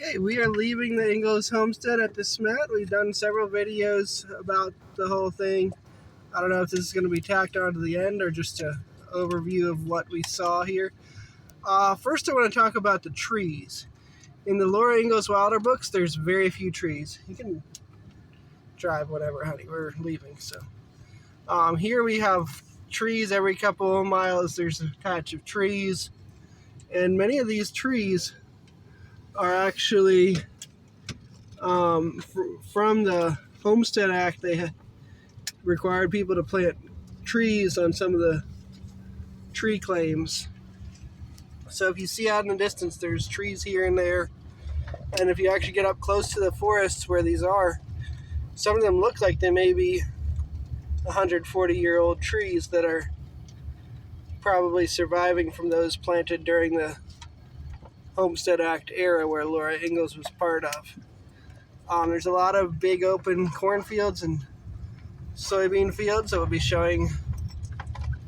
Okay, we are leaving the Ingalls homestead at the Smet. We've done several videos about the whole thing. I don't know if this is going to be tacked on to the end or just an overview of what we saw here. First, I want to talk about the trees. In the Laura Ingalls Wilder books, there's very few trees. You can drive whatever, honey. We're leaving, so. Here we have trees every couple of miles. There's a patch of trees, and many of these trees are actually from the Homestead Act. They required people to plant trees on some of the tree claims. So if you see out in the distance, there's trees here and there. And if you actually get up close to the forests where these are, some of them look like they may be 140-year-old trees that are probably surviving from those planted during the Homestead Act era where Laura Ingalls was part of. There's a lot of big open cornfields and soybean fields that we'll be showing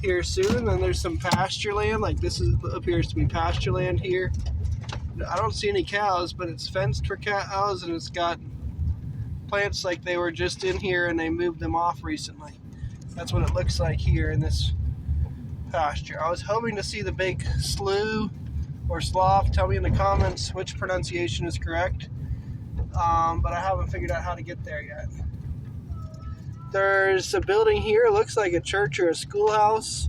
here soon. Then there's some pasture land, like this appears to be pasture land here. I don't see any cows, but it's fenced for cows and it's got plants like they were just in here and they moved them off recently. That's what it looks like here in this pasture. I was hoping to see the big slough or slough. Tell me in the comments which pronunciation is correct, but I haven't figured out how to get there yet. There's a building here, it looks like a church or a schoolhouse.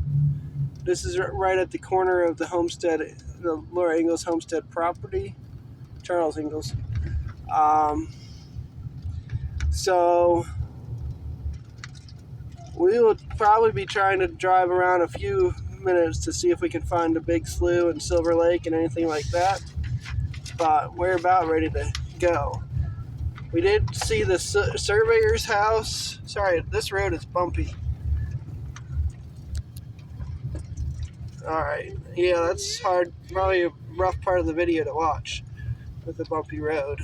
This is right at the corner of the homestead, the Laura Ingalls homestead property, Charles Ingalls. So we will probably be trying to drive around a few minutes to see if we can find a big slough and Silver Lake and anything like that, but we're about ready to go. We did see the surveyor's house. Sorry, this road is bumpy. Alright, yeah, that's hard, probably a rough part of the video to watch with the bumpy road.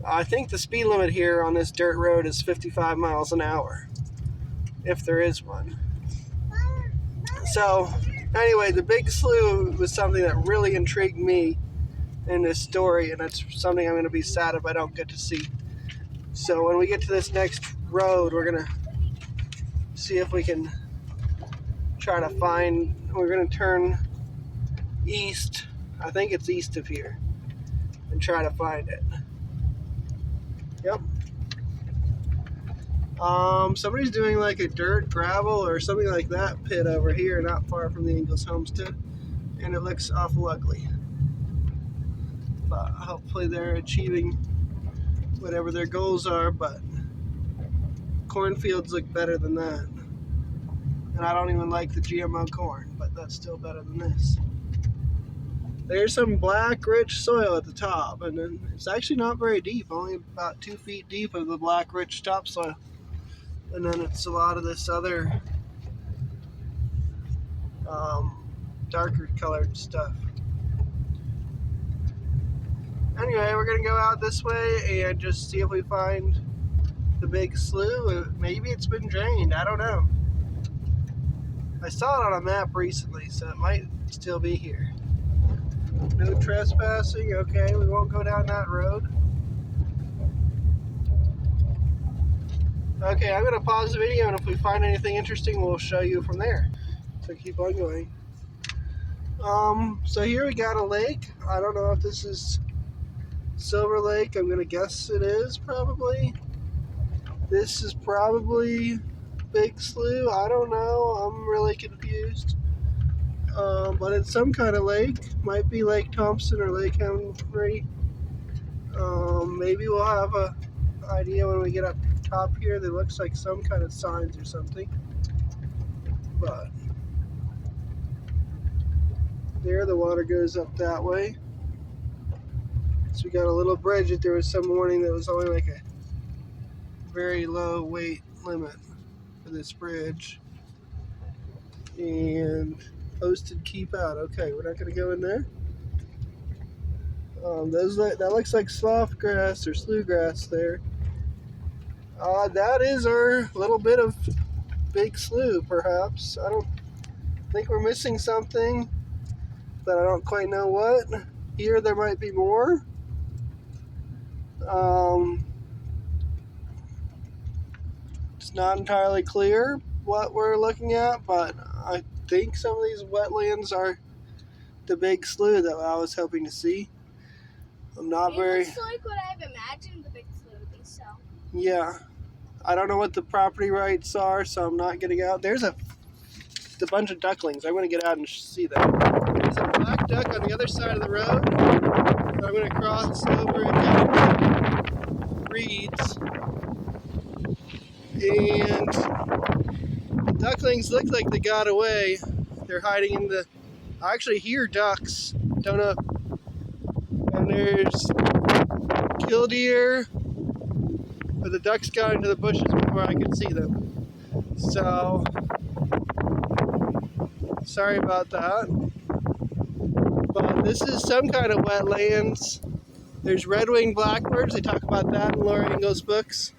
I think the speed limit here on this dirt road is 55 miles an hour, if there is one. So, anyway, the big slough was something that really intrigued me in this story, and that's something I'm going to be sad if I don't get to see. So when we get to this next road, we're going to see if we can try to find, we're going to turn east, I think it's east of here, and try to find it. Yep. Somebody's doing like a dirt, gravel, or something like that pit over here, not far from the Ingalls homestead, and it looks awful ugly. But hopefully they're achieving whatever their goals are, but cornfields look better than that. And I don't even like the GMO corn, but that's still better than this. There's some black, rich soil at the top, and then it's actually not very deep, only about 2 feet deep of the black, rich topsoil. And then it's a lot of this other darker colored stuff. Anyway, we're going to go out this way and just see if we find the big slough. Maybe it's been drained, I don't know. I saw it on a map recently, so it might still be here. No trespassing, okay, we won't go down that road. Okay, I'm going to pause the video, and if we find anything interesting, we'll show you from there. So keep on going. So here we got a lake. I don't know if this is Silver Lake. I'm going to guess it is, probably. This is probably Big Slough. I don't know. I'm really confused. But it's some kind of lake. Might be Lake Thompson or Lake Henry. Maybe we'll have an idea when we get up top here. There looks like some kind of signs or something. But there, the water goes up that way. So we got a little bridge that there was some warning that was only like a very low weight limit for this bridge. And posted keep out. Okay, we're not going to go in there. That looks like slough grass or slough grass there. That is our little bit of big slough, perhaps. I don't think we're missing something, but I don't quite know what. Here there might be more. It's not entirely clear what we're looking at, but I think some of these wetlands are the big slough that I was hoping to see. I'm not very... It looks like what I've imagined the big slough would be, so. Yeah. I don't know what the property rights are, so I'm not getting out. There's a bunch of ducklings. I'm going to get out and see them. There's a black duck on the other side of the road. I'm going to cross over and get the reeds. And the ducklings look like they got away. They're hiding in the... I actually hear ducks. Don't know. And there's killdeer. But the ducks got into the bushes before I could see them. So, sorry about that. But this is some kind of wetlands. There's red-winged blackbirds. They talk about that in Laura Ingalls' books.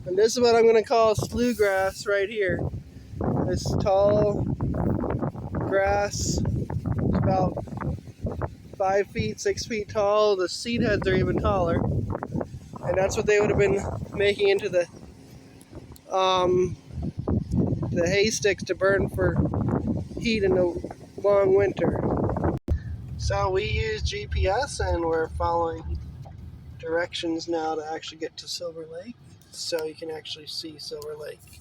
And this is what I'm going to call slough grass right here. This tall grass, it's about 5 feet, 6 feet tall. The seed heads are even taller. And that's what they would have been making into the hay sticks to burn for heat in the long winter. So we use GPS and we're following directions now to actually get to Silver Lake, so you can actually see Silver Lake.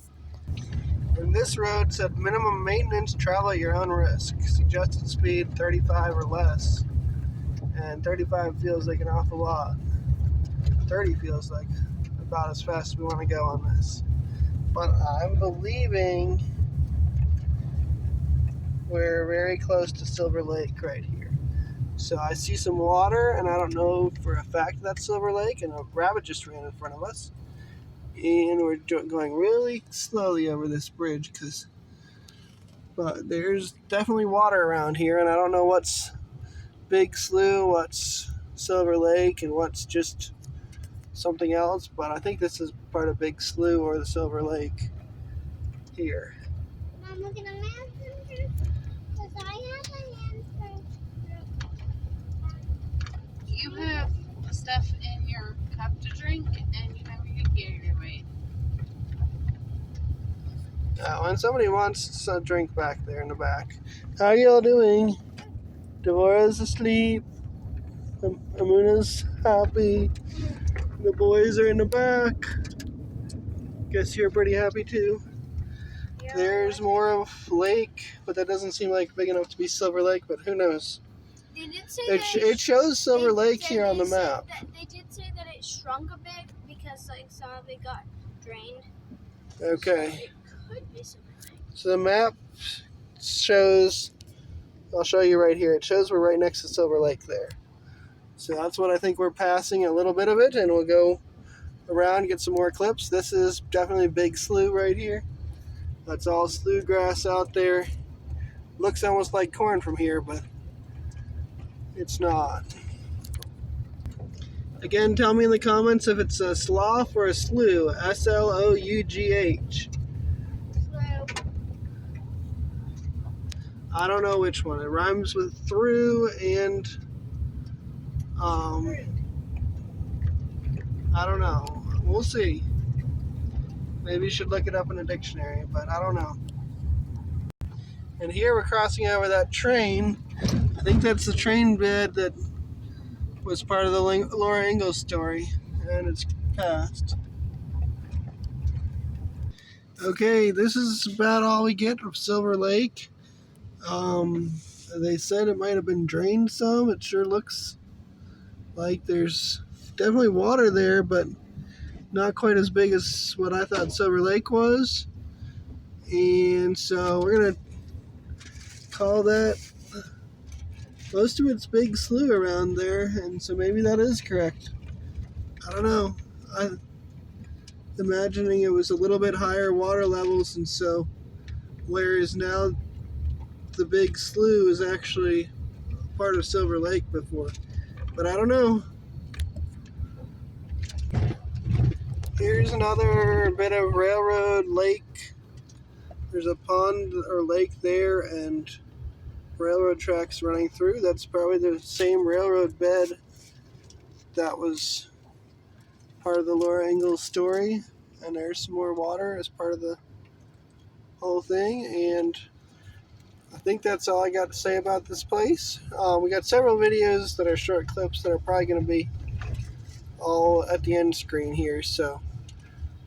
And this road said minimum maintenance, travel at your own risk. Suggested speed 35 or less. And 35 feels like an awful lot. 30 feels like about as fast as we want to go on this. But I'm believing we're very close to Silver Lake right here. So I see some water, and I don't know for a fact that's Silver Lake, and a rabbit just ran in front of us. And we're going really slowly over this bridge, but there's definitely water around here, and I don't know what's Big Slough, what's Silver Lake, and what's just something else, but I think this is part of Big Slough or the Silver Lake here. I'm looking at my answer because I have an answer. You have stuff in your cup to drink, and you have your Gatorade. When somebody wants a drink back there in the back. How y'all doing? Devorah's asleep. Amuna's happy. The boys are in the back. Guess you're pretty happy too. Yeah. There's more of lake, but that doesn't seem like big enough to be Silver Lake, but who knows? They did say It shows Silver Lake here on the map. They did say that it shrunk a bit because like some of it got drained. Okay. So it could be Silver Lake. So the map shows, I'll show you right here, it shows we're right next to Silver Lake there. So that's what I think we're passing, a little bit of it, and we'll go around, get some more clips. This is definitely Big Slough right here. That's all slough grass out there. Looks almost like corn from here, but it's not. Again, tell me in the comments if it's a slough or a slough. S-L-O-U-G-H. I don't know which one. It rhymes with through and I don't know. We'll see. Maybe you should look it up in a dictionary, but I don't know. And here we're crossing over that train. I think that's the train bed that was part of the Laura Ingalls story, and it's passed. Okay, this is about all we get of Silver Lake. They said it might have been drained some. It sure looks like there's definitely water there, but not quite as big as what I thought Silver Lake was. And so we're going to call that, most of it's Big Slough around there, and so maybe that is correct. I don't know. I'm imagining it was a little bit higher water levels, and so whereas now the Big Slough is actually part of Silver Lake before. But I don't know. Here's another bit of railroad lake. There's a pond or lake there and railroad tracks running through. That's probably the same railroad bed that was part of the Laura Ingalls story. And there's some more water as part of the whole thing. And I think that's all I got to say about this place. We got several videos that are short clips that are probably going to be all at the end screen here. So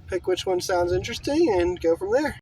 pick which one sounds interesting and go from there.